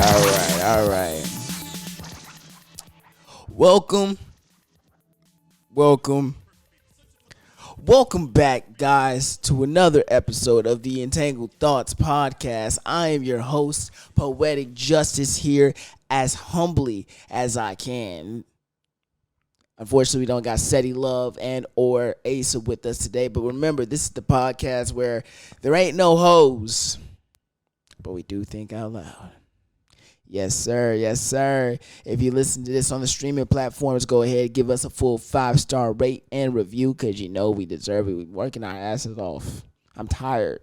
All right. Welcome, welcome, welcome back, guys, to another episode of the Entangled Thots podcast. I am your host, Poetic Justice, here as humbly as I can. Unfortunately, we don't got Seti Love and or Asa with us today, but remember, this is the podcast where there ain't no hoes, but we do think out loud. Yes, sir. Yes, sir. If you listen to this on the streaming platforms, go ahead, give us a full 5-star rate and review because you know we deserve it. We're working our asses off. I'm tired.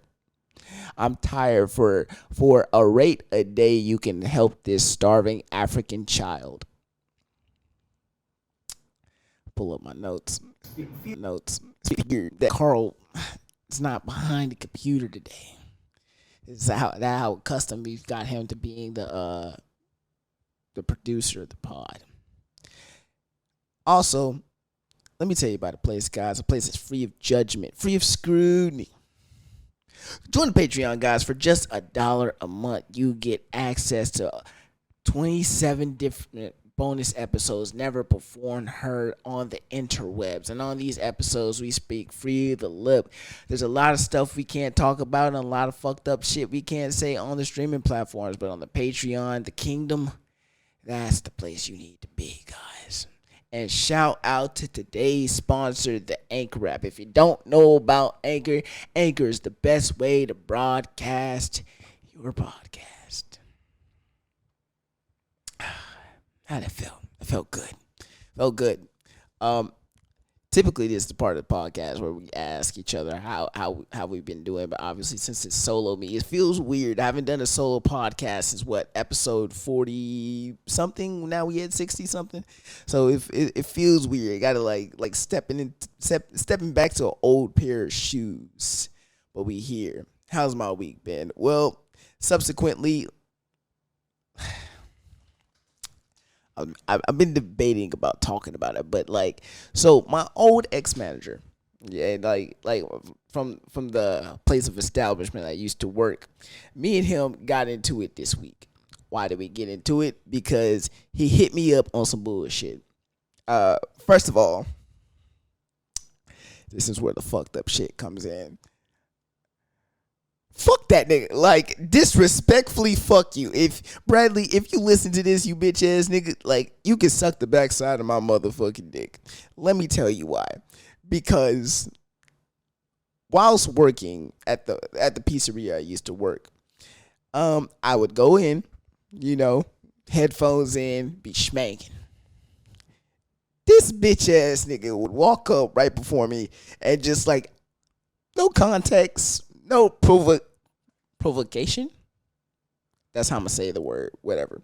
For a rate a day, you can help this starving African child. Pull up my notes. That Carl is not behind the computer today. Is how accustomed we've got him to being the producer of the pod. Also, let me tell you about a place, guys. A place that's free of judgment, free of scrutiny. Join the Patreon, guys. For just $1 a month, you get access to 27 different bonus episodes never before heard on the interwebs. And on these episodes, we speak free of the lip. There's a lot of stuff we can't talk about and a lot of fucked up shit we can't say on the streaming platforms. But on the Patreon, the kingdom, that's the place you need to be, guys. And shout out to today's sponsor, the Anchor app. If you don't know about Anchor, Anchor is the best way to broadcast your podcast. How'd it feel? It felt good. Typically, this is the part of the podcast where we ask each other how we've been doing. But obviously, since it's solo me, it feels weird. I haven't done a solo podcast since episode 40 something. Now we at 60 something. So it feels weird. Got to like stepping back to an old pair of shoes. But we here. How's my week been? Well, subsequently, I've been debating about talking about it, but so my old ex-manager, yeah, from the place of establishment I used to work, me and him got into it this week. Why did we get into it? Because he hit me up on some bullshit. First of all, this is where the fucked up shit comes in. Fuck that nigga. Disrespectfully fuck you. If you listen to this, you bitch ass nigga, you can suck the backside of my motherfucking dick. Let me tell you why. Because whilst working at the pizzeria I used to work, I would go in, headphones in, be schmanking. This bitch ass nigga would walk up right before me and just no context, no provocation. That's how I'm going to say the word, whatever.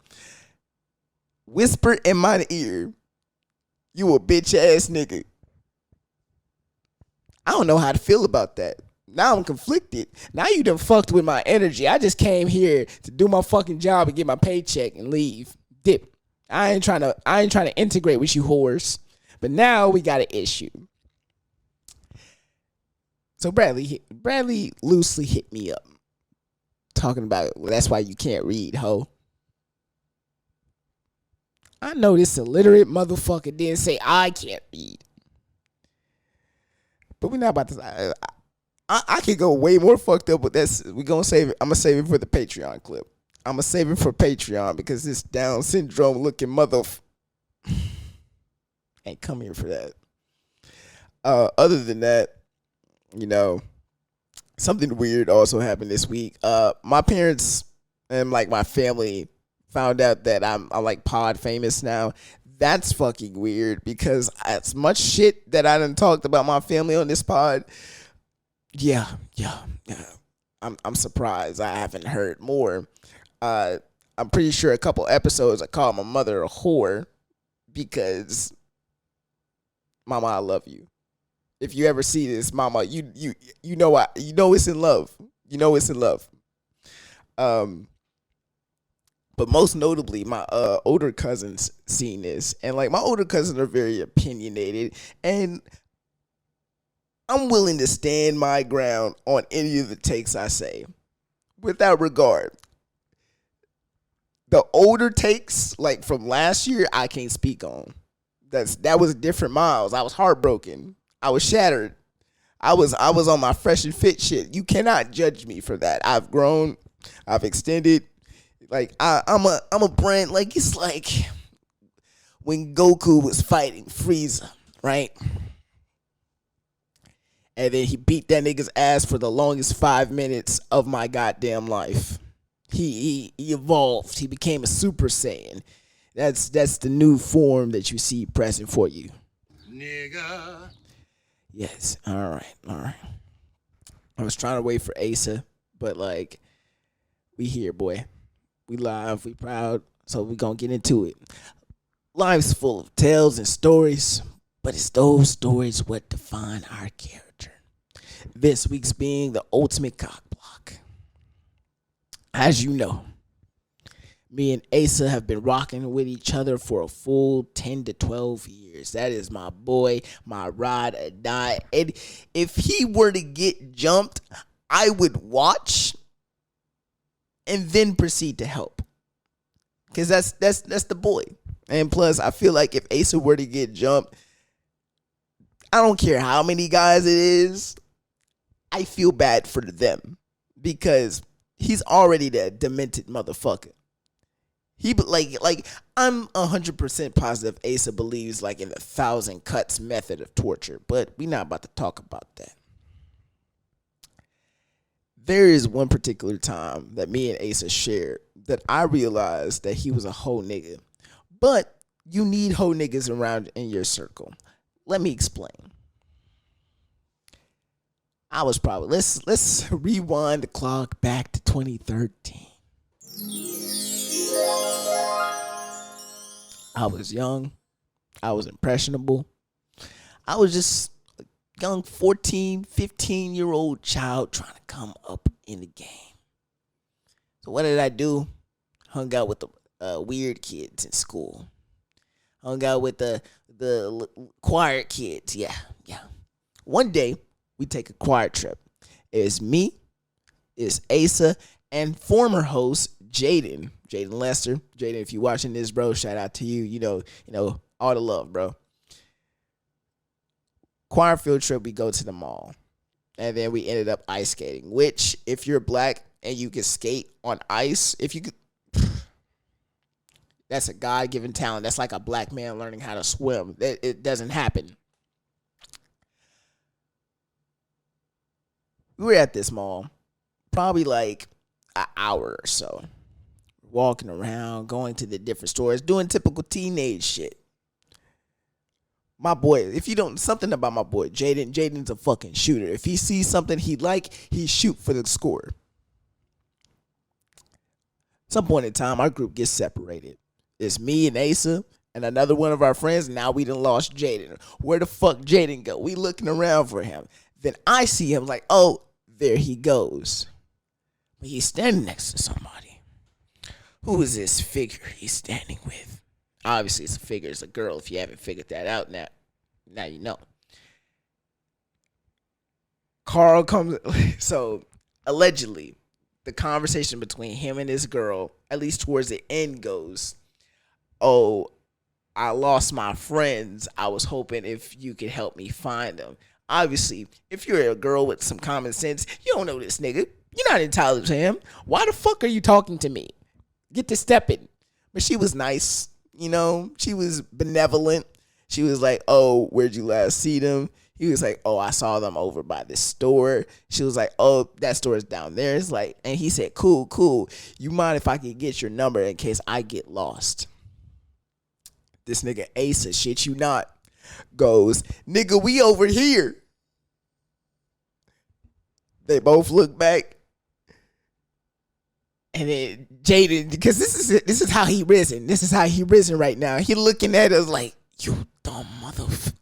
Whisper in my ear, you a bitch ass nigga. I don't know how to feel about that. Now I'm conflicted. Now you done fucked with my energy. I just came here to do my fucking job and get my paycheck and leave. Dip. I ain't trying to integrate with you whores. But now we got an issue. So Bradley loosely hit me up, talking about, well, that's why you can't read, ho. I know this illiterate motherfucker didn't say I can't read, but we're not about to. I could go way more fucked up with this. We're gonna save it. I'm gonna save it for the Patreon clip. I'm gonna save it for Patreon because this Down syndrome looking ain't come here for that. Other than that. Something weird also happened this week. My parents and my family found out that I'm pod famous now. That's fucking weird because as much shit that I done talked about my family on this pod, yeah. I'm surprised I haven't heard more. I'm pretty sure a couple episodes I called my mother a whore because, Mama, I love you. If you ever see this, Mama, you know it's in love. You know it's in love. But most notably, my older cousins seen this, and my older cousins are very opinionated, and I'm willing to stand my ground on any of the takes I say, without regard. The older takes, like from last year, I can't speak on. That was different miles. I was heartbroken. I was shattered. I was on my fresh and fit shit. You cannot judge me for that. I've grown. I've extended. Like I'm a brand. Like it's like when Goku was fighting Frieza, right? And then he beat that nigga's ass for the longest 5 minutes of my goddamn life. He evolved. He became a Super Saiyan. That's the new form that you see present for you. Nigga. Yes. All right. I was trying to wait for Asa, but like, we here, boy. We live. We proud. So we gonna get into it. Life's full of tales and stories, but it's those stories what define our character. This week's being the ultimate cockblock. As you know, me and Asa have been rocking with each other for a full 10 to 12 years. That is my boy, my ride or die. And if he were to get jumped, I would watch and then proceed to help. Because that's the boy. And plus, I feel like if Asa were to get jumped, I don't care how many guys it is, I feel bad for them. Because he's already that demented motherfucker. He like I'm 100% positive Asa believes like in the 1,000 cuts method of torture, but we're not about to talk about that. There is one particular time that me and Asa shared that I realized that he was a hoe nigga. But you need hoe niggas around in your circle. Let me explain. I was probably let's rewind the clock back to 2013. I was young. I was impressionable. I was just a young 14, 15-year-old child trying to come up in the game. So what did I do? Hung out with the weird kids in school. Hung out with the choir kids. Yeah. One day, we take a choir trip. It's me, it's Asa, and former host Jaden Lester. Jaden, if you're watching this, bro, shout out to you. You know, all the love, bro. Choir field trip, we go to the mall. And then we ended up ice skating, which if you're black and you can skate on ice, that's a God-given talent. That's like a black man learning how to swim. It doesn't happen. We were at this mall, probably like an hour or so. Walking around, going to the different stores, doing typical teenage shit. My boy, if you don't, something about my boy, Jaden's a fucking shooter. If he sees something he like, he shoot for the score. Some point in time, our group gets separated. It's me and Asa and another one of our friends. Now we done lost Jaden. Where the fuck Jaden go? We looking around for him. Then I see him like, oh, there he goes. But he's standing next to somebody. Who is this figure he's standing with? Obviously, it's a figure. It's a girl. If you haven't figured that out, now you know. Carl comes. So, allegedly, the conversation between him and this girl, at least towards the end, goes, oh, I lost my friends. I was hoping if you could help me find them. Obviously, if you're a girl with some common sense, you don't know this nigga. You're not entitled to him. Why the fuck are you talking to me? Get to stepping. But she was nice, you know. She was benevolent. She was like, oh, where'd you last see them? He was like, oh, I saw them over by this store. She was like, oh, that store is down there. It's like, and he said, cool. You mind if I can get your number in case I get lost? This nigga Asa, shit you not, goes, nigga, we over here. They both look back. And then Jaden, because this is how he risen. This is how he risen right now. He looking at us like, you dumb motherfucker.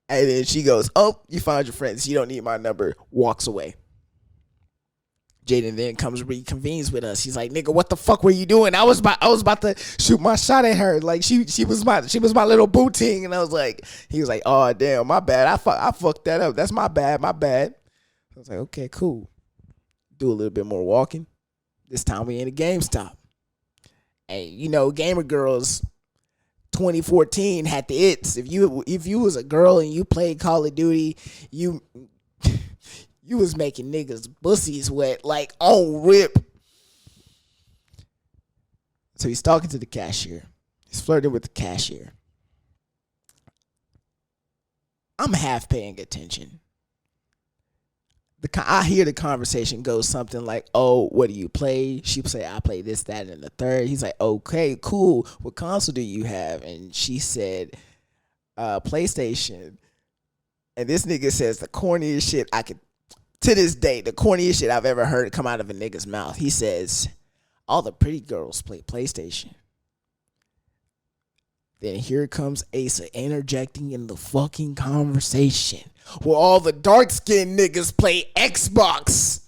And then she goes, oh, you found your friends. You don't need my number. Walks away. Jaden then comes reconvenes with us. He's like, nigga, what the fuck were you doing? I was about to shoot my shot at her. Like she was my little boo ting. And he was like, oh damn, my bad. I fucked that up. That's my bad. I was like, okay, cool. Do a little bit more walking. This time we in a GameStop. And gamer girls 2014 had the its. If you was a girl and you played Call of Duty, you was making niggas pussies wet, like on rip. So he's talking to the cashier. He's flirting with the cashier. I'm half paying attention. I hear the conversation go something like, "Oh, what do you play?" She say, "I play this, that, and the third." He's like, "Okay, cool. What console do you have?" And she said, "PlayStation." And this nigga says the corniest shit I could, to this day, the corniest shit I've ever heard come out of a nigga's mouth. He says, "All the pretty girls play PlayStation." Then here comes Asa interjecting in the fucking conversation. Well, all the dark-skinned niggas play Xbox.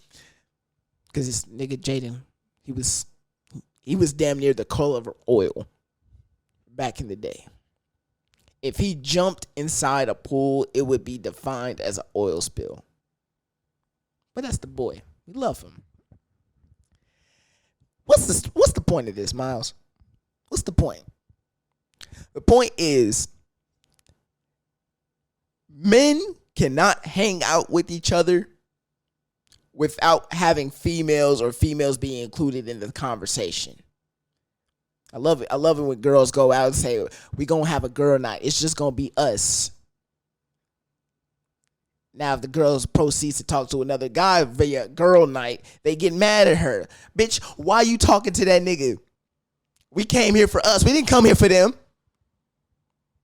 Because this nigga Jaden, he was damn near the color of oil back in the day. If he jumped inside a pool, it would be defined as an oil spill. But that's the boy. We love him. What's the point of this, Miles? What's the point? The point is, men cannot hang out with each other without having females or females being included in the conversation. I love it. I love it when girls go out and say, "We gonna have a girl night. It's just gonna be us." Now, if the girl proceeds to talk to another guy via girl night, they get mad at her. Bitch, why you talking to that nigga? We came here for us. We didn't come here for them.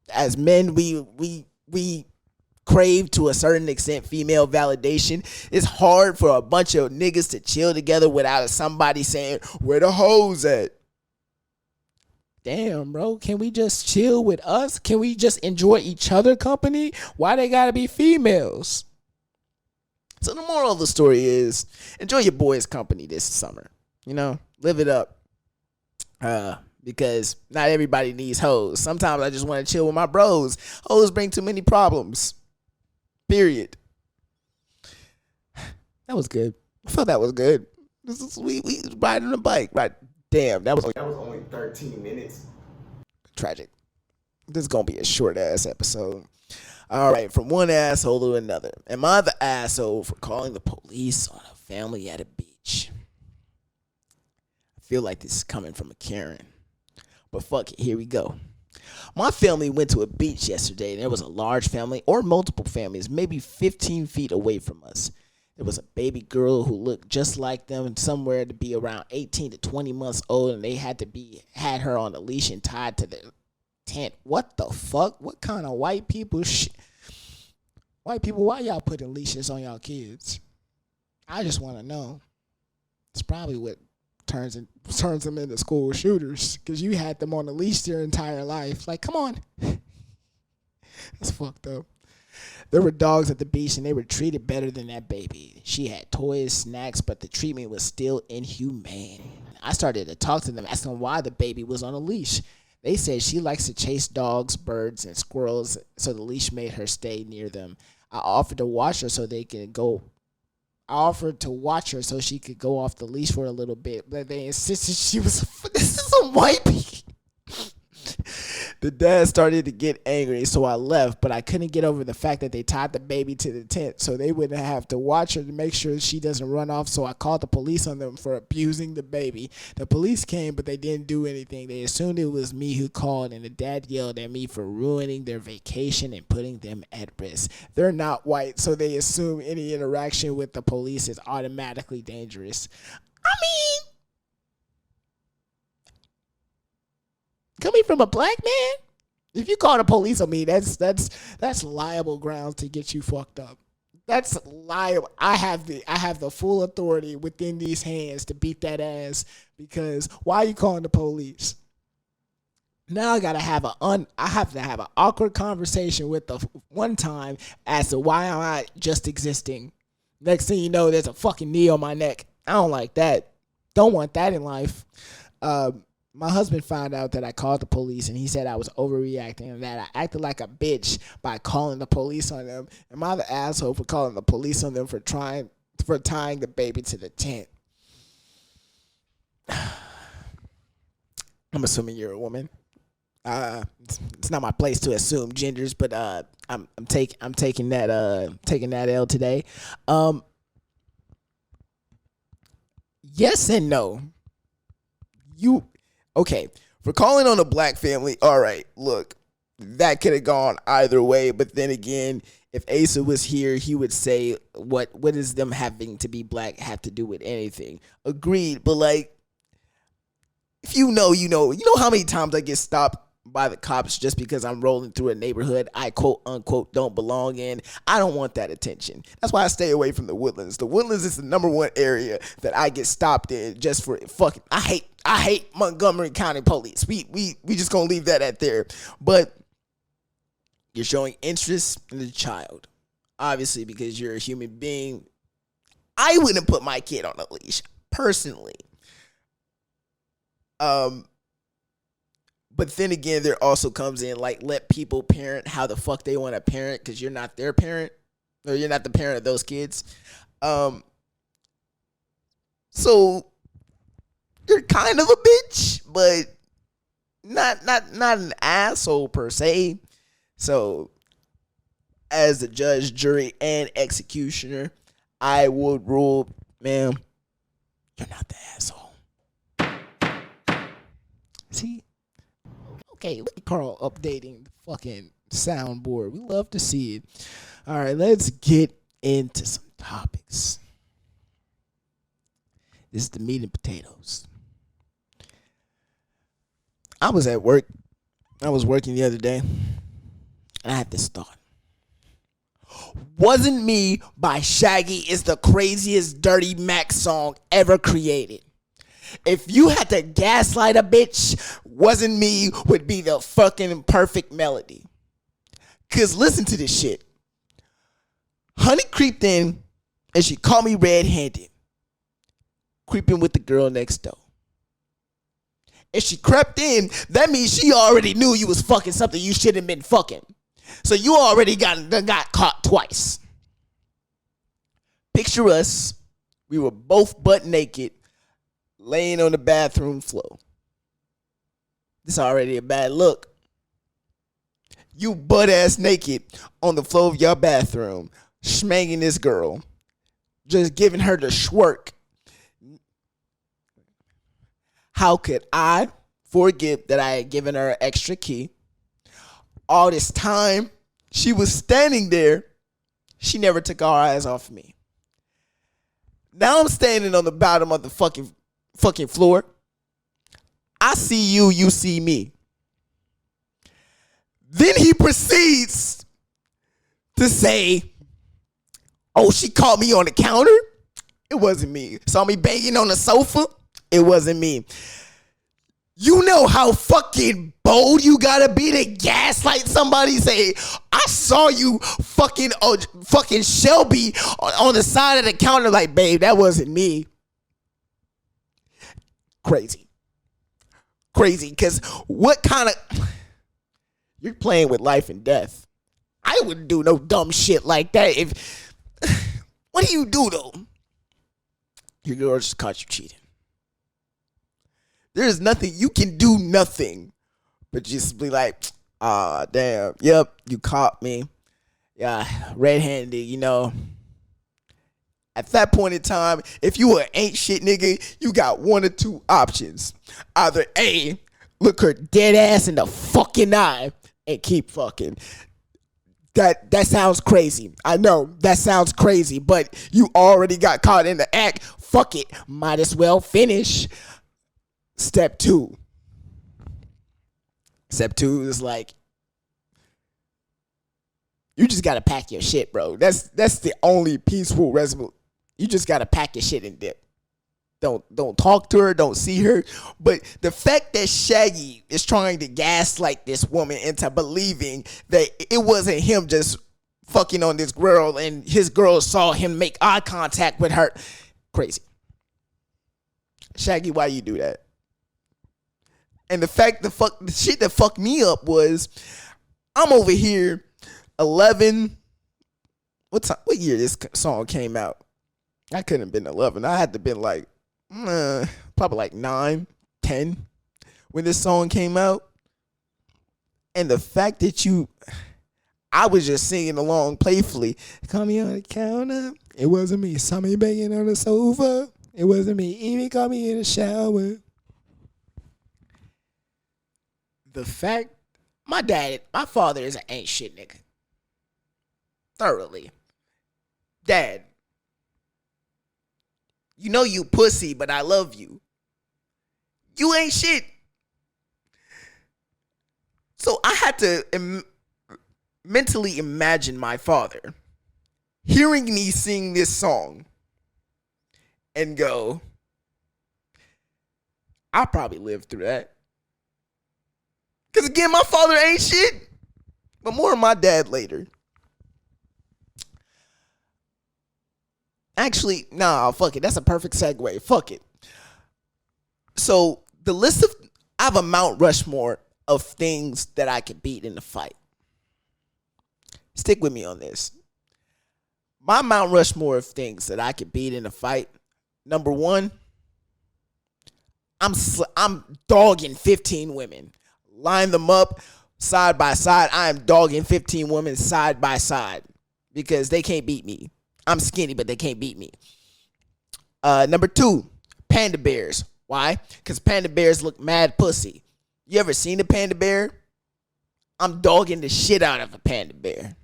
As men, we crave to a certain extent female validation. It's hard for a bunch of niggas to chill together without somebody saying, "Where the hoes at?" Damn, bro. Can we just chill with us? Can we just enjoy each other company? Why they gotta be females? So the moral of the story is, enjoy your boys' company this summer. Live it up. Because not everybody needs hoes. Sometimes I just want to chill with my bros. Hoes bring too many problems. Period. That was good. I felt that was good. We riding a bike, right? Damn, that was only 13 minutes. Tragic. This is gonna be a short ass episode. All right, from one asshole to another. Am I the asshole for calling the police on a family at a beach? I feel like this is coming from a Karen. But fuck it, here we go. My family went to a beach yesterday, and there was a large family, or multiple families, maybe 15 feet away from us. There was a baby girl who looked just like them, somewhere to be around 18 to 20 months old, and they had her on a leash and tied to the tent. What the fuck? What kind of white people White people, why y'all putting leashes on y'all kids? I just want to know. It's probably what turns them into school shooters, because you had them on a leash their entire life. Like, come on. That's fucked up. There were dogs at the beach, and they were treated better than that baby. She had toys, snacks, but the treatment was still inhumane. I started to talk to them, asking why the baby was on a leash. They said she likes to chase dogs, birds, and squirrels, so the leash made her stay near them. I offered to watch her so she could go off the leash for a little bit, but they insisted she was. This is some white people. The dad started to get angry, so I left, but I couldn't get over the fact that they tied the baby to the tent so they wouldn't have to watch her to make sure she doesn't run off, so I called the police on them for abusing the baby. The police came, but they didn't do anything. They assumed it was me who called, and the dad yelled at me for ruining their vacation and putting them at risk. They're not white, so they assume any interaction with the police is automatically dangerous. I mean, coming from a black man, if you call the police on me, that's liable grounds to get you fucked up. That's liable. I have the full authority within these hands to beat that ass, because why are you calling the police? Now I have to have an awkward conversation with the one time as to why am I just existing. Next thing you know, there's a fucking knee on my neck. I don't like that. Don't want that in life. My husband found out that I called the police, and he said I was overreacting and that I acted like a bitch by calling the police on them. Am I the asshole for calling the police on them for tying the baby to the tent? I'm assuming you're a woman. It's not my place to assume genders, but I'm taking that L today. Um, yes and no. You okay for calling on a black family? All right, look, that could have gone either way. But then again, if Asa was here, he would say, "What does them having to be black have to do with anything?" Agreed, but like, if you know, you know how many times I get stopped by the cops just because I'm rolling through a neighborhood I quote unquote don't belong in. I don't want that attention. That's why I stay away from the Woodlands. The Woodlands is the number one area that I get stopped in just for fucking. I hate Montgomery County Police. We just gonna leave that at there. But you're showing interest in the child, obviously, because you're a human being. I wouldn't put my kid on a leash personally. But then again, there also comes in like, let people parent how the fuck they want to parent, because you're not their parent, or you're not the parent of those kids. So you're kind of a bitch, but not an asshole per se. So as the judge, jury, and executioner, I would rule, ma'am, you're not the asshole. See? Okay, look at Carl updating the fucking soundboard. We love to see it. All right, let's get into some topics. This is the meat and potatoes. I was at work. I was working the other day, and I had this thought. Wasn't Me by Shaggy is the craziest Dirty Mac song ever created. If you had to gaslight a bitch, Wasn't Me would be the fucking perfect melody. Cause listen to this shit. Honey creeped in and she caught me red-handed, creeping with the girl next door. If she crept in, that means she already knew you was fucking something you shouldn't have been fucking. So you already got caught twice. Picture us. We were both butt naked, laying on the bathroom floor. This is already a bad look. You butt ass naked on the floor of your bathroom, schmanging this girl, just giving her the schwerk. How could I forget that I had given her an extra key? All this time, she was standing there. She never took her eyes off me. Now I'm standing on the bottom of the fucking floor. I see you, you see me. Then he proceeds to say, oh, she caught me on the counter? It wasn't me. Saw me banging on the sofa? It wasn't me. You know how fucking bold you gotta be to gaslight somebody? Say, I saw you fucking Shelby on the side of the counter. Like, babe, that wasn't me. Crazy, because what kind of... You're playing with life and death. I wouldn't do no dumb shit like that. If what do you do though? Your girl just caught you cheating. There's nothing you can do, nothing, but just be like, ah, damn, yep, you caught me. Yeah, red-handed, you know. At that point in time, if you ain't shit nigga, you got one or two options. Either A, look her dead ass in the fucking eye and keep fucking. That sounds crazy. I know that sounds crazy, but you already got caught in the act. Fuck it. Might as well finish. Step 2. Step 2 is like, you just gotta pack your shit, bro. That's the only peaceful resolution. You just gotta pack your shit and dip. Don't talk to her, don't see her. But the fact that Shaggy is trying to gaslight this woman into believing that it wasn't him just fucking on this girl and his girl saw him make eye contact with her. Crazy. Shaggy, why you do that? And the shit that fucked me up was I'm over here 11. What year this song came out? I couldn't have been 11. I had to been like probably like 9, 10. when this song came out. And the fact that I was just singing along playfully. Call me on the counter. It wasn't me. Saw me banging on the sofa. It wasn't me. Even caught me in the shower. The fact, my father is an ain't shit nigga. Thoroughly. Dad, you know you pussy, but I love you. You ain't shit. So I had to mentally imagine my father hearing me sing this song and go, I'll probably live through that. Because again, my father ain't shit. But more on my dad later. Actually, nah, fuck it. That's a perfect segue. Fuck it. So I have a Mount Rushmore of things that I could beat in a fight. Stick with me on this. My Mount Rushmore of things that I could beat in a fight. Number one, I'm dogging 15 women. Line them up side by side. I am dogging 15 women side by side because they can't beat me. I'm skinny, but they can't beat me. Number two, panda bears. Why? Because panda bears look mad pussy. You ever seen a panda bear? I'm dogging the shit out of a panda bear.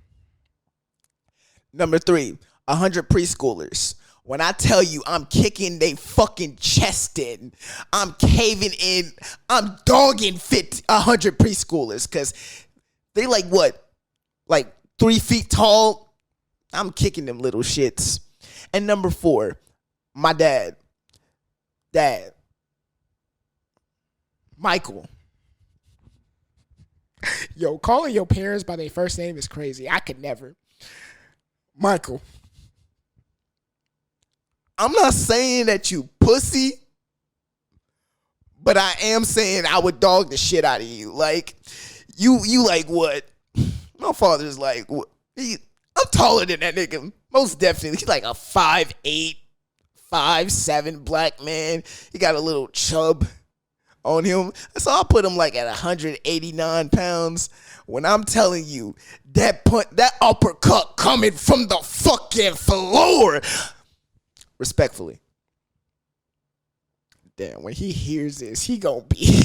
Number three, 100 preschoolers. When I tell you I'm kicking they fucking chest in, I'm caving in, I'm dogging 100 preschoolers because they like what? Like 3 feet tall? I'm kicking them little shits. And number four, my dad. Michael. Yo, calling your parents by their first name is crazy. I could never. Michael. I'm not saying that you pussy, but I am saying I would dog the shit out of you. Like, you like what? My father's like, what? I'm taller than that nigga. Most definitely. He's like a 5'8", 5'7" black man. He got a little chub on him. So I'll put him like at 189 pounds. When I'm telling you that uppercut coming from the fucking floor. Respectfully. Damn, when he hears this, he gonna be...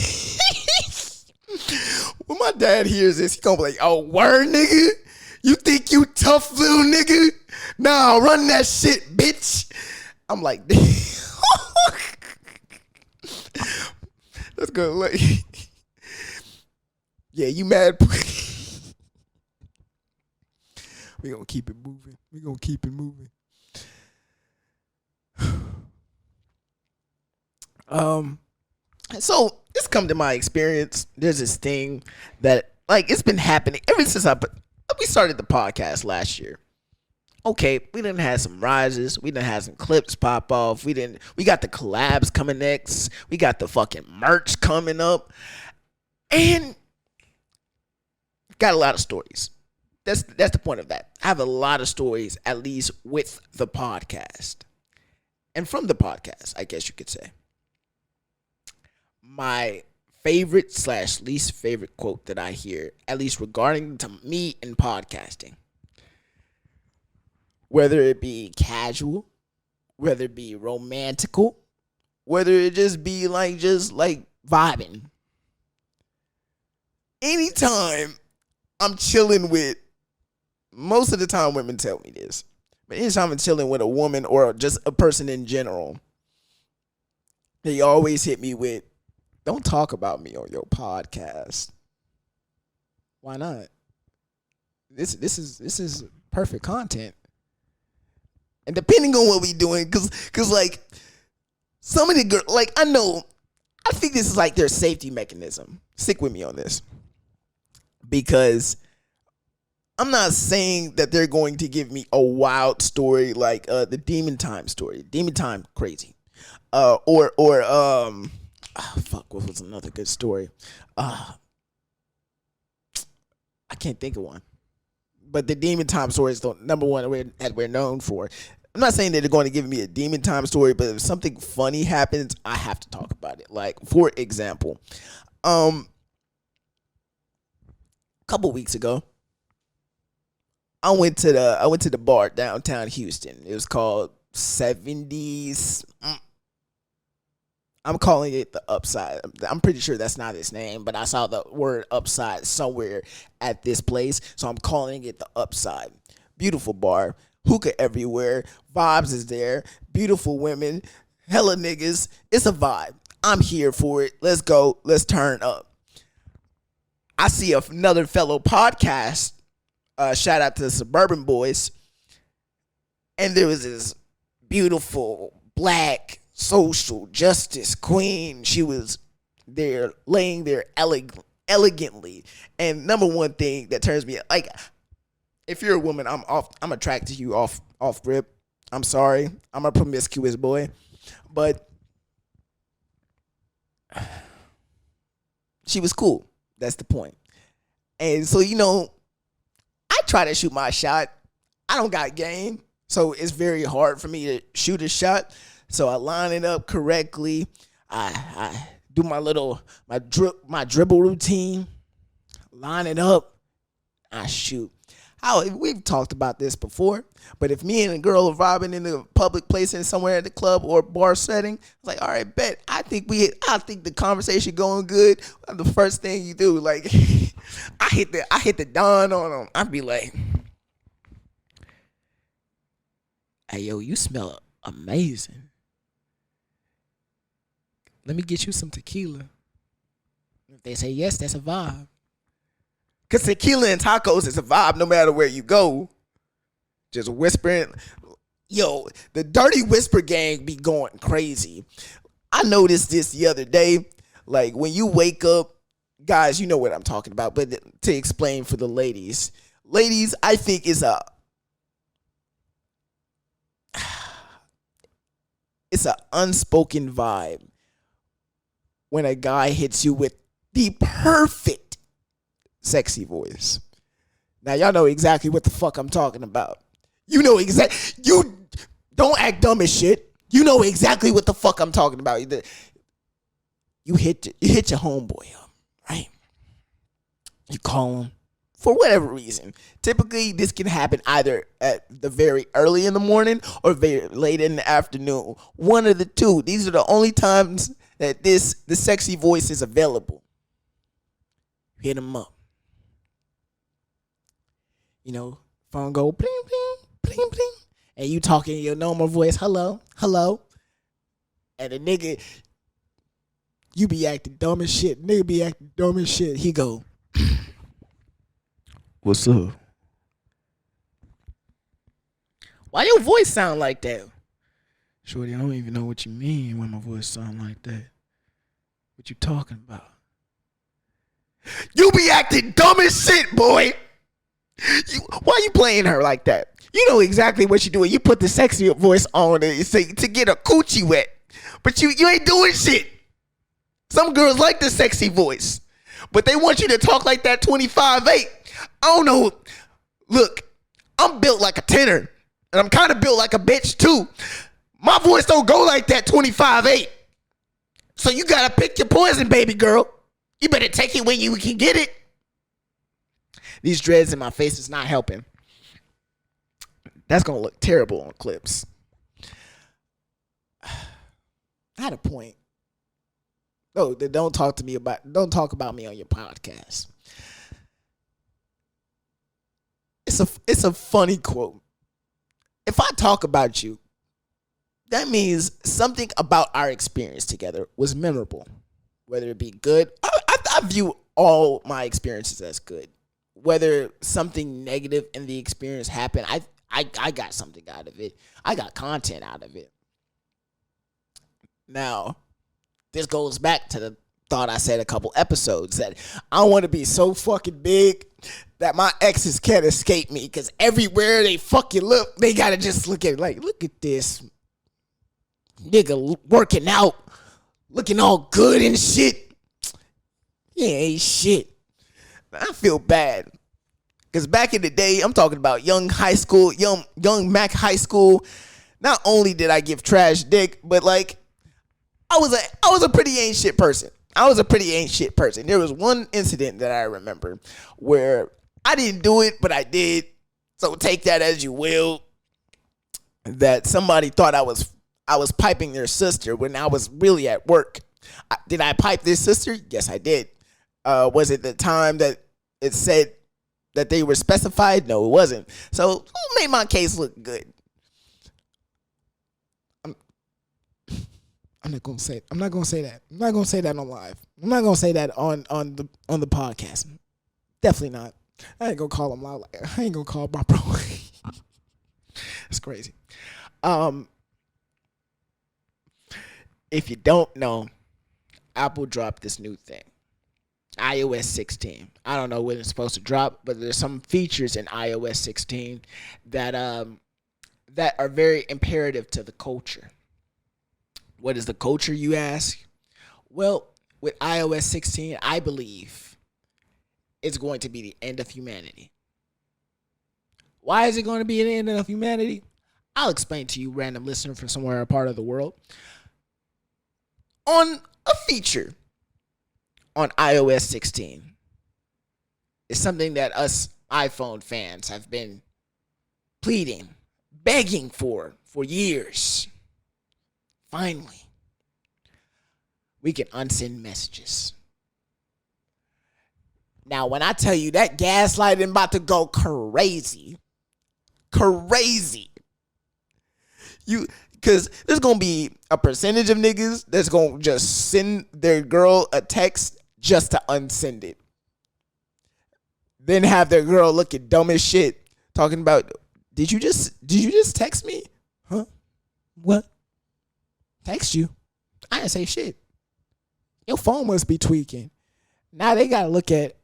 When my dad hears this, he gonna be like, oh, word, nigga? You think you tough, little nigga? Nah, run that shit, bitch. I'm like, that's good. Like, yeah, you mad? We gonna keep it moving. So it's come to my experience. There's this thing that like it's been happening ever since we started the podcast last year. Okay, we done had some rises. We done had some clips pop off. We got the collabs coming next. We got the fucking merch coming up. And got a lot of stories. That's the point of that. I have a lot of stories, at least with the podcast. And from the podcast, I guess you could say. My favorite / least favorite quote that I hear, at least regarding to me in podcasting, whether it be casual, whether it be romantical, whether it just be just vibing. Anytime I'm chilling with, most of the time women tell me this, but anytime I'm chilling with a woman or just a person in general, they always hit me with, don't talk about me on your podcast. Why not? This is perfect content. And depending on what we doing, cause like some of the girls, like I think this is like their safety mechanism. Stick with me on this. Because I'm not saying that they're going to give me a wild story like the Demon Time story. Demon Time crazy. What was another good story? I can't think of one. But the Demon Time story is the number one that we're known for. I'm not saying that they're going to give me a Demon Time story, but if something funny happens, I have to talk about it. Like, for example, couple weeks ago, I went to the bar downtown Houston. It was called 70s. I'm calling it the Upside. I'm pretty sure that's not its name, but I saw the word Upside somewhere at this place, so I'm calling it the Upside. Beautiful bar, hookah everywhere, vibes is there, beautiful women, hella niggas. It's a vibe. I'm here for it. Let's go. Let's turn up. I see another fellow podcast. Shout out to the Suburban Boys. And there was this beautiful black social justice queen. She was there laying there elegantly. And number one thing that turns me, like, if you're a woman, I'm attracted to you off rip. I'm sorry. I'm a promiscuous boy. But she was cool. That's the point. And so, I try to shoot my shot. I don't got game, so it's very hard for me to shoot a shot. So I line it up correctly. I do my dribble routine. Line it up. I shoot. We've talked about this before, but if me and a girl are vibing in a public place and somewhere at the club or bar setting, it's like, all right, bet. I think the conversation going good. The first thing you do, like, I hit the dawn on them. I'd be like, hey, yo, you smell amazing. Let me get you some tequila. If they say yes, that's a vibe. Because tequila and tacos is a vibe no matter where you go. Just whispering. Yo, the dirty whisper gang be going crazy. I noticed this the other day. Like, when you wake up, guys, you know what I'm talking about. But to explain for the ladies. Ladies, I think it's an unspoken vibe when a guy hits you with the perfect sexy voice. Now y'all know exactly what the fuck I'm talking about. You don't act dumb as shit. You know exactly what the fuck I'm talking about. You hit your homeboy up, right? You call him for whatever reason. Typically, this can happen either at the very early in the morning or very late in the afternoon. One of the two. These are the only times that the sexy voice is available. Hit him up. Phone go bling, bling, bling, bling. And you talking in your normal voice, hello, hello. And the nigga, you be acting dumb as shit. Nigga be acting dumb as shit. He go, what's up? Why your voice sound like that? Shorty, I don't even know what you mean when my voice sound like that. What you talking about? You be acting dumb as shit, boy. Why you playing her like that? You know exactly what you're doing. You put the sexy voice on to get a coochie wet. But you ain't doing shit. Some girls like the sexy voice. But they want you to talk like that 25-8. I don't know. Look, I'm built like a tenor. And I'm kind of built like a bitch too. My voice don't go like that 25-8. So you gotta pick your poison, baby girl. You better take it when you can get it. These dreads in my face is not helping. That's going to look terrible on clips. I had a point. Oh, don't talk about me on your podcast. It's a funny quote. If I talk about you, that means something about our experience together was memorable. Whether it be good, I view all my experiences as good. Whether something negative in the experience happened, I got something out of it. I got content out of it. Now, this goes back to the thought I said a couple episodes that I want to be so fucking big that my exes can't escape me, because everywhere they fucking look, they gotta just look at it like, look at this nigga working out, looking all good and shit. Yeah, ain't shit. I feel bad. Because back in the day, I'm talking about young Mac high school. Not only did I give trash dick, but like, I was a pretty ain't shit person. I was a pretty ain't shit person. There was one incident that I remember where I didn't do it, but I did. So take that as you will. That somebody thought I was piping their sister when I was really at work. Did I pipe this sister? Yes, I did. Was it the time that it said that they were specified? No, it wasn't. So who made my case look good? I'm not gonna say. I'm not gonna say that. I'm not gonna say that on live. I'm not gonna say that on the podcast. Definitely not. I ain't gonna call him loud. I ain't gonna call my bro. It's crazy. If you don't know, Apple dropped this new thing, iOS 16. I don't know when it's supposed to drop, but there's some features in iOS 16 that are very imperative to the culture. What is the culture, you ask? Well, with iOS 16, I believe it's going to be the end of humanity. Why is it going to be the end of humanity? I'll explain to you, random listener from somewhere a part of the world. On a feature on iOS 16 is something that us iPhone fans have been pleading, begging for years. Finally, we can unsend messages. Now, when I tell you that gaslighting about to go crazy, because there's going to be a percentage of niggas that's going to just send their girl a text just to unsend it. Then have their girl looking dumb as shit, talking about, did you just text me? Huh? What? Text you? I didn't say shit. Your phone must be tweaking. Now they got to look at,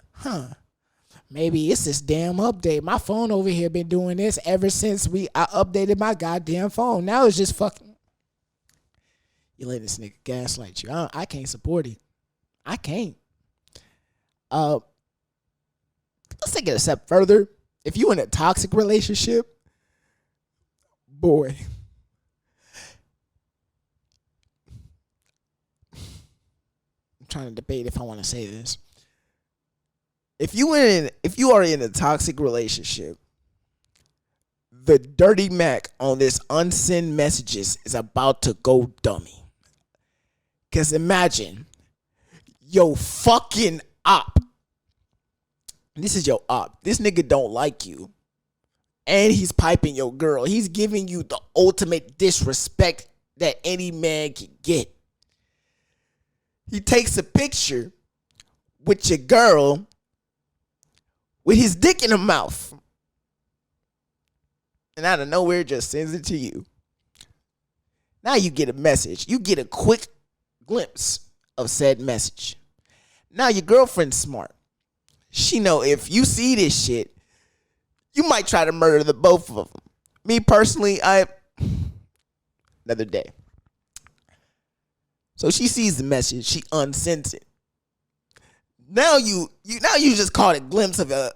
maybe it's this damn update. My phone over here been doing this ever since I updated my goddamn phone. Now it's just fucking. You let this nigga gaslight you. I can't support it. I can't. Let's take it a step further. If you in a toxic relationship, boy. I'm trying to debate if I want to say this. If you are in a toxic relationship, the dirty Mac on this unsend messages is about to go dummy. Because imagine, yo fucking op. This is your op. This nigga don't like you. And he's piping your girl. He's giving you the ultimate disrespect that any man can get. He takes a picture with your girl with his dick in her mouth. And out of nowhere, just sends it to you. Now you get a message. You get a quick glimpse of said message. Now your girlfriend's smart. She know if you see this shit, you might try to murder the both of them. Me personally, another day. So she sees the message. She unsends it. Now you just caught a glimpse of a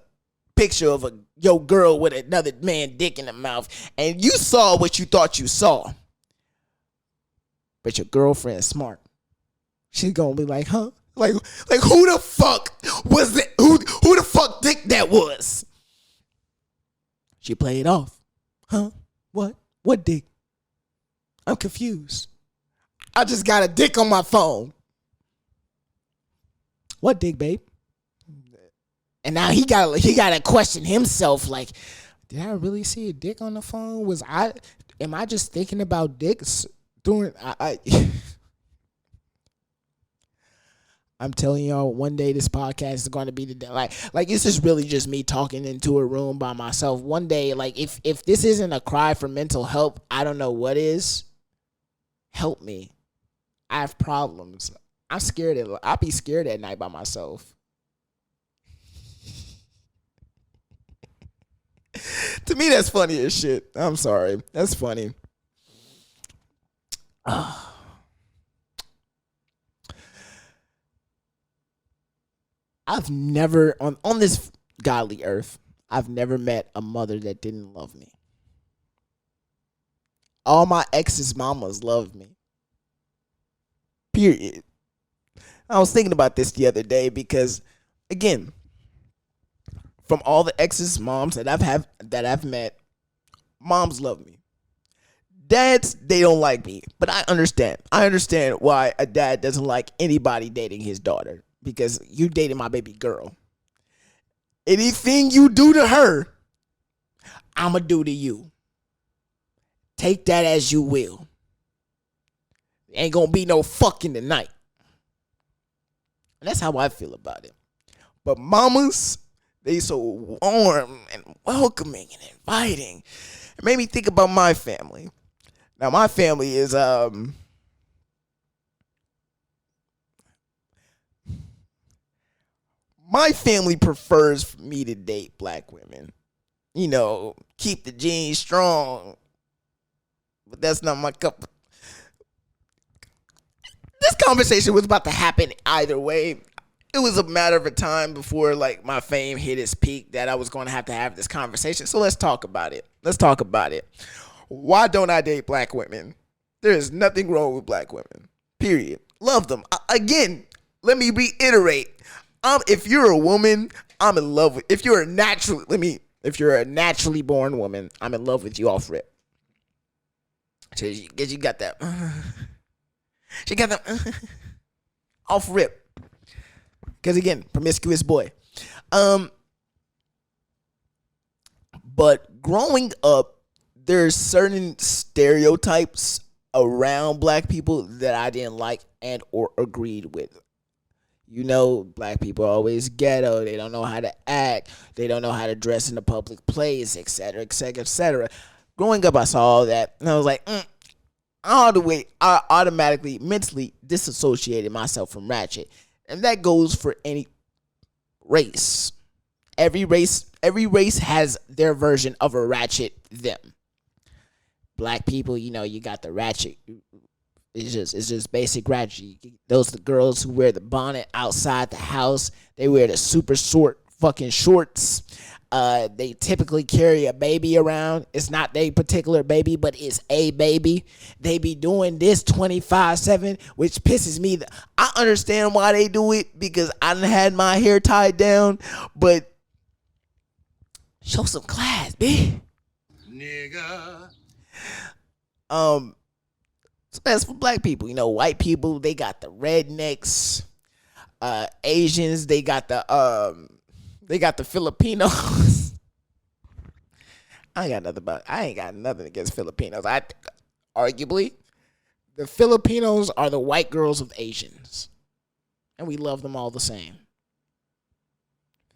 picture of your girl with another man dick in the mouth, and you saw what you thought you saw. But your girlfriend's smart. She's gonna be like, huh? Like who the fuck was that? Who the fuck dick that was? She played off. Huh? What? What dick? I'm confused. I just got a dick on my phone. What dick, babe? And now he gotta question himself, like, did I really see a dick on the phone? Am I just thinking about dicks during I'm telling y'all, one day this podcast is going to be the day. Like this is really just me talking into a room by myself. One day, like if this isn't a cry for mental help, I don't know what is. Help me. I have problems. I'm scared. I'll be scared at night by myself. To me, that's funny as shit. I'm sorry. That's funny. I've never, on this godly earth, I've never met a mother that didn't love me. All my ex's mamas loved me. Period. I was thinking about this the other day because, again, from all the exes, moms that I've met, moms love me. Dads, they don't like me, but I understand. I understand why a dad doesn't like anybody dating his daughter because you dated my baby girl. Anything you do to her, I'ma do to you. Take that as you will. Ain't gonna be no fucking tonight. And that's how I feel about it. But mamas, they so warm and welcoming and inviting. It made me think about my family. Now my family is my family prefers for me to date black women. You know, keep the genes strong. But that's not my cup. This conversation was about to happen either way. It was a matter of a time before like my fame hit its peak that I was going to have this conversation. So let's talk about it. Why don't I date black women? There is nothing wrong with black women. Period. Love them. Again, let me reiterate. If you're a woman, I'm in love with. If you're a naturally born woman, I'm in love with you off rip. Cause you got that. She got that off rip. Because again, promiscuous boy. But growing up, there's certain stereotypes around black people that I didn't like and or agreed with. You know, black people are always ghetto. They don't know how to act. They don't know how to dress in a public place, etc., etc., etc. Growing up, I saw all that, and I was like, all the way, I automatically, mentally disassociated myself from ratchet. And that goes for any race. Every race has their version of a ratchet them. Black people, you know, you got the ratchet. It's just basic ratchet. Those are the girls who wear the bonnet outside the house. They wear the super short fucking shorts. They typically carry a baby around. It's not their particular baby, but it's a baby. They be doing this 24/7, which pisses me. I understand why they do it because I done had my hair tied down, but show some class, bitch. Nigga. So that's for black people. You know, white people, they got the rednecks. Asians, they got the Filipinos. I ain't got nothing against Filipinos. Arguably, the Filipinos are the white girls of Asians. And we love them all the same.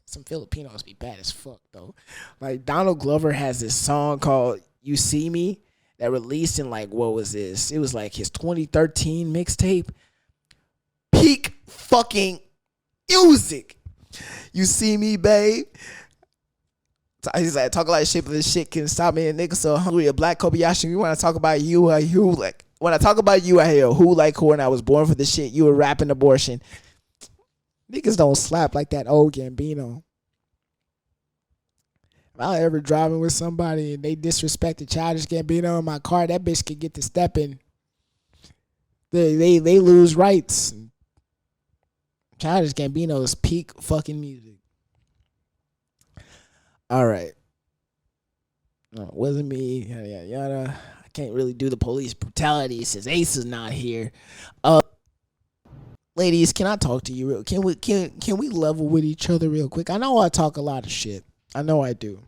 Some Filipinos be bad as fuck, though. Like, Donald Glover has this song called You See Me that released in, like, what was this? It was like his 2013 mixtape. Peak fucking music. You see me, babe. He's like, talk a lot of shit, but this shit can stop me. A nigga so hungry, a black Kobayashi. We want to talk about you, like. When I talk about you, I hear who like who, and I was born for the shit. You were rapping abortion. Niggas don't slap like that old Gambino. If I ever driving with somebody and they disrespected Childish Gambino in my car, that bitch could get to stepping. They lose rights. Childish Gambino is peak fucking music. All right. No, it wasn't me. Yada, yada, yada. I can't really do the police brutality since Ace is not here. Ladies, can I talk to you real? Can we level with each other real quick? I know I talk a lot of shit. I know I do.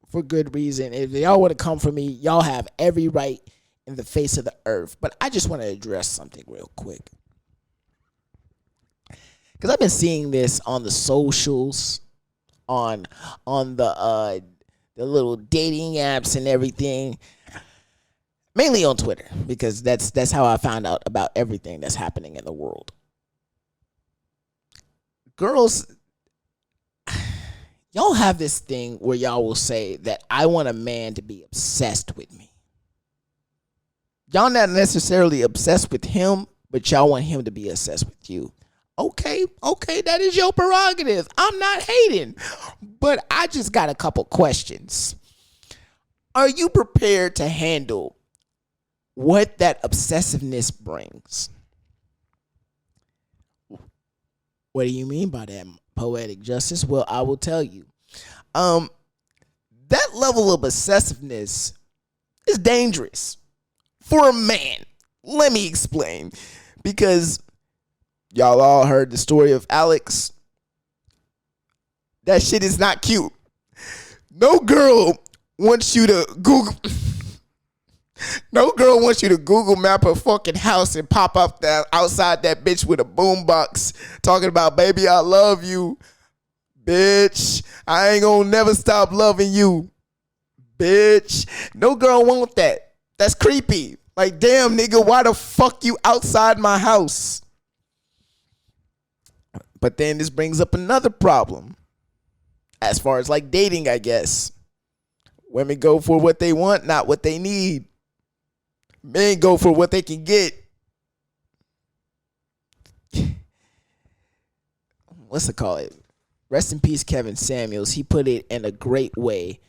For good reason. If y'all want to come for me, y'all have every right in the face of the earth. But I just want to address something real quick. Because I've been seeing this on the socials, on the little dating apps and everything. Mainly on Twitter, because that's how I found out about everything that's happening in the world. Girls, y'all have this thing where y'all will say that I want a man to be obsessed with me. Y'all not necessarily obsessed with him, but y'all want him to be obsessed with you. Okay, that is your prerogative. I'm not hating, but I just got a couple questions. Are you prepared to handle what that obsessiveness brings? What do you mean by that, poetic justice? Well, I will tell you. That level of obsessiveness is dangerous for a man. Let me explain. Because y'all all heard the story of Alex. That shit is not cute. No girl wants you to Google. No girl wants you to Google map her fucking house and pop up that outside that bitch with a boombox talking about, baby, I love you. Bitch, I ain't gonna never stop loving you. Bitch. No girl want that. That's creepy. Like, damn, nigga, why the fuck you outside my house? But then this brings up another problem. As far as like dating, I guess. Women go for what they want, not what they need. Men go for what they can get. What's it called? Rest in peace, Kevin Samuels. He put it in a great way.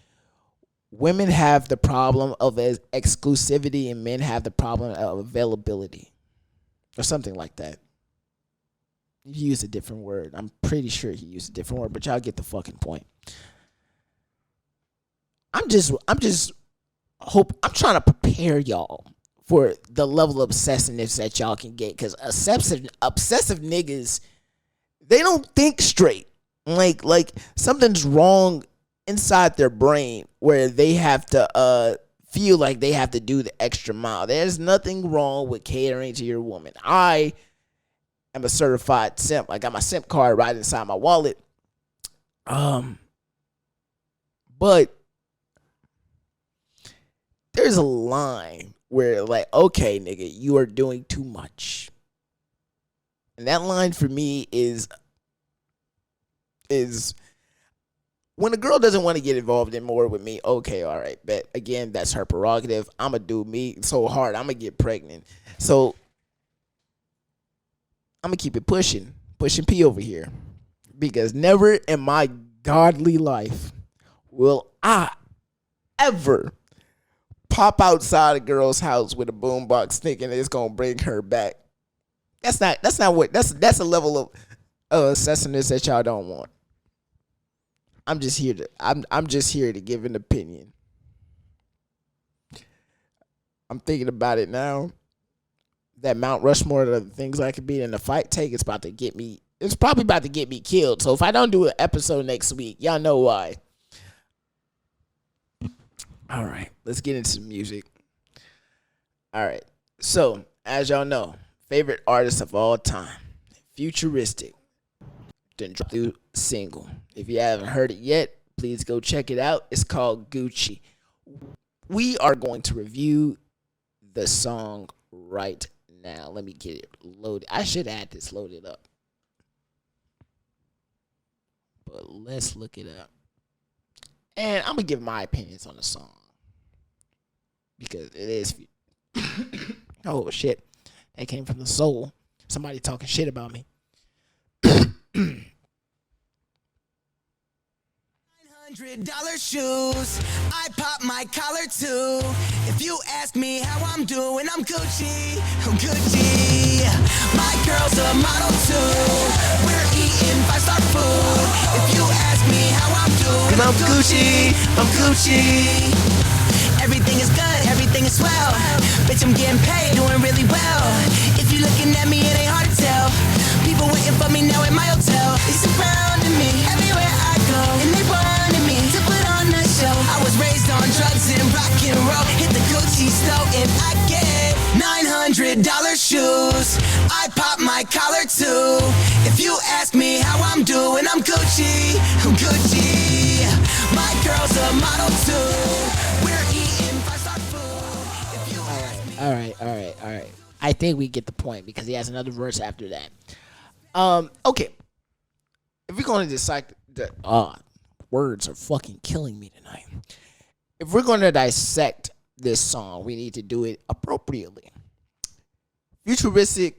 Women have the problem of exclusivity and men have the problem of availability. Or something like that. He used a different word. I'm pretty sure he used a different word, but y'all get the fucking point. I'm trying to prepare y'all for the level of obsessiveness that y'all can get, because obsessive niggas, they don't think straight. Like something's wrong inside their brain where they have to feel like they have to do the extra mile. There's nothing wrong with catering to your woman. I am a certified simp. I got my simp card right inside my wallet. But there's a line where, like, okay, nigga, you are doing too much. And that line for me is when a girl doesn't want to get involved in more with me, okay, all right, but again, that's her prerogative. I'm going to do me so hard, I'm going to get pregnant. So I'm going to keep it pushing P over here. Because never in my godly life will I ever pop outside a girl's house with a boombox thinking it's gonna bring her back. That's a level of obsessiveness that y'all don't want. I'm just here to give an opinion. I'm thinking about it now. That Mount Rushmore of the things I could be in the fight take, it's probably about to get me killed. So if I don't do an episode next week, y'all know why. All right, let's get into some music. All right, so as y'all know, favorite artist of all time, Futuristic, done dropped a single. If you haven't heard it yet, please go check it out. It's called Gucci. We are going to review the song right now. Let me get it loaded. I should add this loaded up. But let's look it up. And I'm going to give my opinions on the song. Because it is. Oh, shit. That came from the soul. Somebody talking shit about me. $900 shoes. I pop my collar too. If you ask me how I'm doing, I'm Gucci. I'm Gucci. My girl's a model too. We're eating 5-star food. If you ask me how I'm doing, I'm Gucci. I'm Gucci. Everything is good, everything is swell. Bitch, I'm getting paid, doing really well. If you looking at me, it ain't hard to tell. People waiting for me now at my hotel. They surrounding me everywhere I go, and they wanted me to put on a show. I was raised on drugs and rock and roll. Hit the Gucci store and I get $900 shoes. I pop my collar too. If you ask me how I'm doing, I'm Gucci. I'm Gucci. My girl's a model too. We're eating 5-star food. If you all right. I think we get the point because he has another verse after that. Okay. If we're going to dissect words are fucking killing me tonight. If we're going to dissect this song, we need to do it appropriately. Futuristic,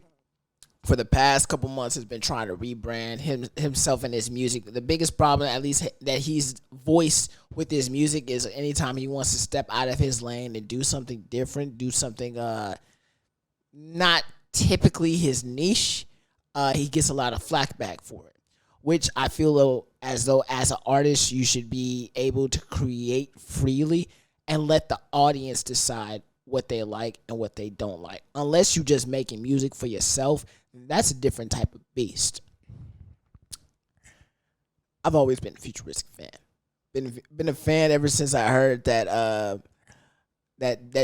for the past couple months, has been trying to rebrand himself and his music. The biggest problem, at least that he's voiced with his music, is anytime he wants to step out of his lane and do something different, do something not typically his niche, he gets a lot of flack back for it, which I feel as though as an artist you should be able to create freely and let the audience decide what they like and what they don't like. Unless you just making music for yourself, that's a different type of beast. I've always been a Futuristic fan. Been a fan ever since I heard that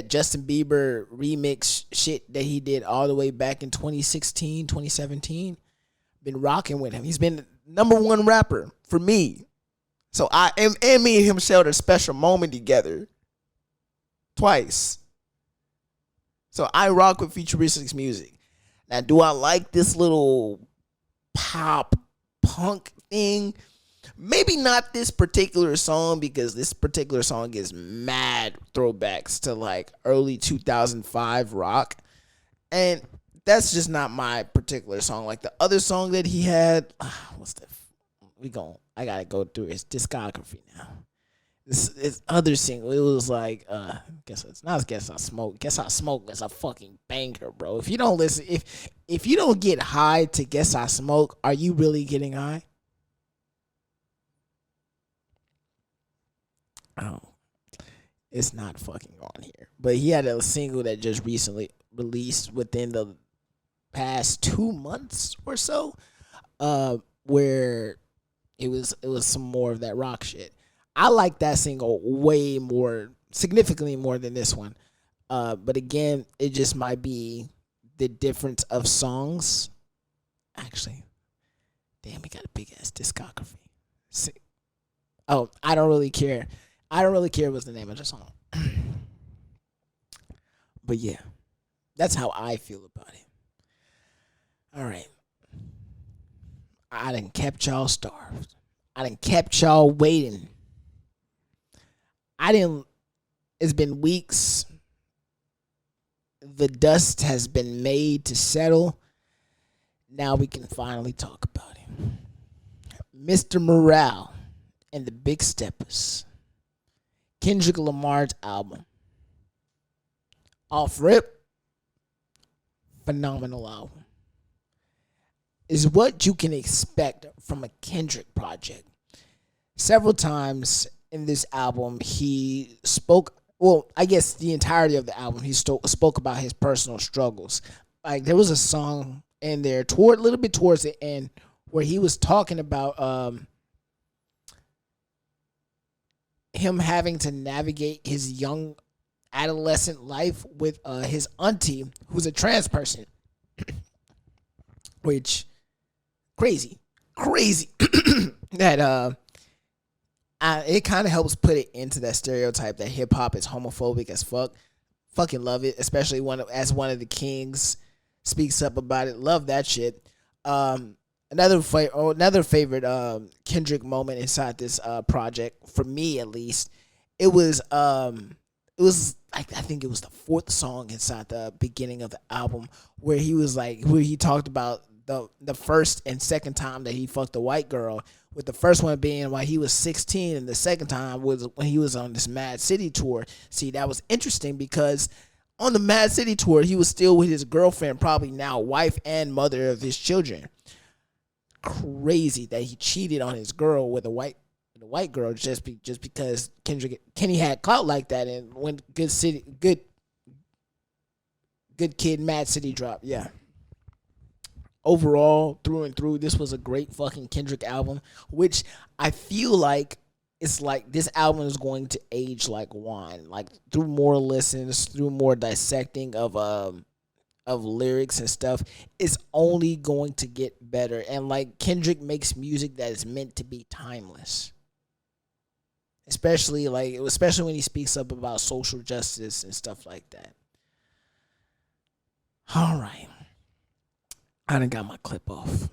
Justin Bieber remix shit that he did all the way back in 2016, 2017. Been rocking with him. He's been number one rapper for me. So and me and him shared a special moment together twice. So I rock with Futuristic's music. Now, do I like this little pop punk thing? Maybe not this particular song, because this particular song is mad throwbacks to like early 2005 rock. And that's just not my particular song. Like the other song that he had, I gotta go through his discography now. This other single, it was like, Guess I Smoke. Guess I Smoke is a fucking banger, bro. If you don't listen, if you don't get high to Guess I Smoke, are you really getting high? Oh, it's not fucking on here. But he had a single that just recently released within the past 2 months or so, where it was some more of that rock shit. I like that single way more, significantly more than this one. But again, it just might be the difference of songs. Actually, damn, he got a big ass discography. I don't really care. I don't really care what's the name of the song. But yeah, that's how I feel about it. All right. I done kept y'all starved. I done kept y'all waiting. It's been weeks. The dust has been made to settle. Now we can finally talk about it. Mr. Morale and the Big Steppers. Kendrick Lamar's album. Off rip, phenomenal album. Is what you can expect from a Kendrick project. Several times in this album, he spoke, I guess the entirety of the album, he spoke about his personal struggles. Like, there was a song in there, a little bit towards the end, where he was talking about him having to navigate his young adolescent life with his auntie, who's a trans person. Which, crazy that it kind of helps put it into that stereotype that hip hop is homophobic as fuck. Fucking love it, especially as one of the kings speaks up about it. Love that shit. Another favorite Kendrick moment inside this project, for me at least, it was I think it was the fourth song inside the beginning of the album, where he talked about the first and second time that he fucked a white girl, with the first one being while he was 16 and the second time was when he was on this Mad City tour. See, that was interesting because on the Mad City tour, he was still with his girlfriend, probably now wife and mother of his children. Crazy that he cheated on his girl with a white girl just because Kenny had clout like that, and when good kid Mad City dropped. Yeah. Overall, through and through, this was a great fucking Kendrick album, which I feel like it's like this album is going to age like wine, like through more listens, through more dissecting of lyrics and stuff. It's only going to get better. And like, Kendrick makes music that is meant to be timeless. Especially when he speaks up about social justice and stuff like that. All right. I done got my clip off.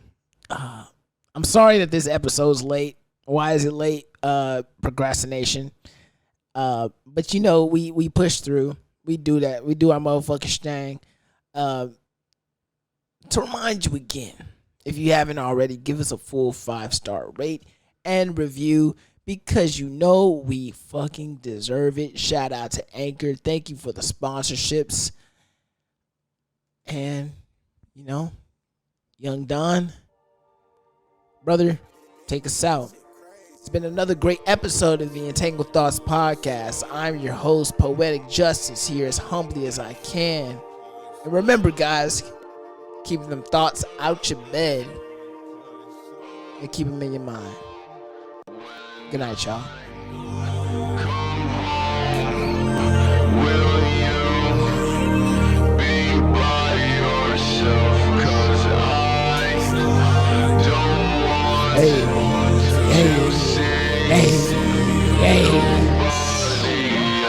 I'm sorry that this episode's late. Why is it late? Procrastination. But you know, we push through. We do that. We do our motherfucking thing. To remind you again, if you haven't already, give us a full 5-star rate and review, because you know we fucking deserve it. Shout out to Anchor. Thank you for the sponsorships. And, you know, Young Don, brother, take us out. It's been another great episode of the Entangled Thots podcast. I'm your host, Poetic Justice, here as humbly as I can. And remember, guys, keep them thoughts out your bed and keep them in your mind. Good night, y'all.